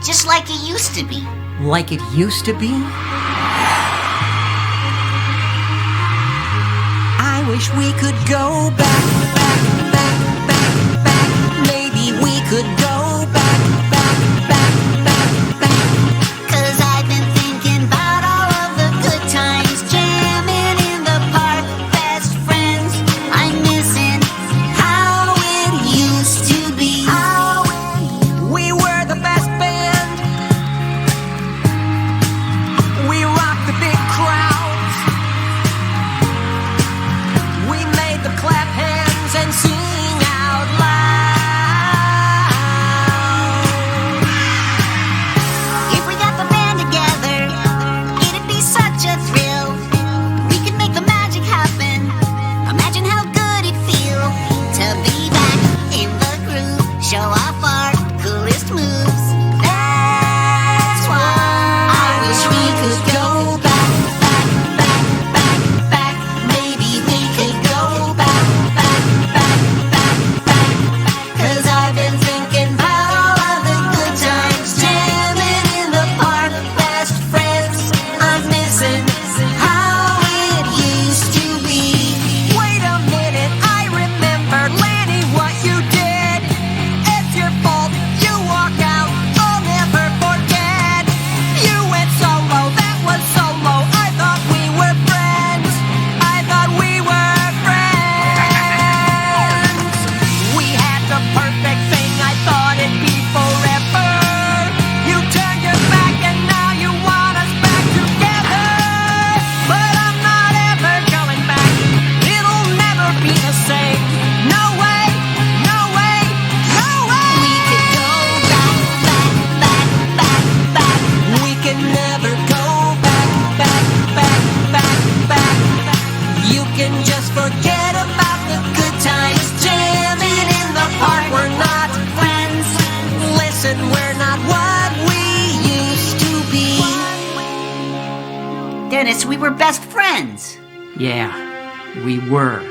Just like it used to be. Like it used to be? I wish we could go back, back, back, back, back. Maybe we could go back, back, back, back, back. 'Cause I've been thinking about all of the good times, jamming in the park, best friends. I'm missing how it used to be. We were the best band. We rocked the big crowds. We made the clap hands and sing out loud. If we got the band together, it'd be such a thrill. We could make the magic happen. Imagine how good it'd feel to be back in the groove. Show off our coolest moves. That's why I wish we could go back, back, back, back, back. Maybe we could go back, back, back, back, back. 'Cause I've been thinking about all of the good times, jamming in the park, best friends. I'm missing how it used to be. Wait a minute, I remember, Lanny, what you did. It's your fault, you walk out, I'll never forget. You went solo, that was solo. I thought we were friends. I thought we were friends. We had the perfect thing, I thought it'd be forever. You turned your back and now you want us back together. But I'm not ever going back. It'll never be the same. No way, no way, no way. We could go back, back, back, back, back. We can never go back, back, back, back, back. You can just forget about the good times, jamming in the park. We're not friends. Listen, we're not what we used to be. Dennis, we were best friends. Yeah, we were.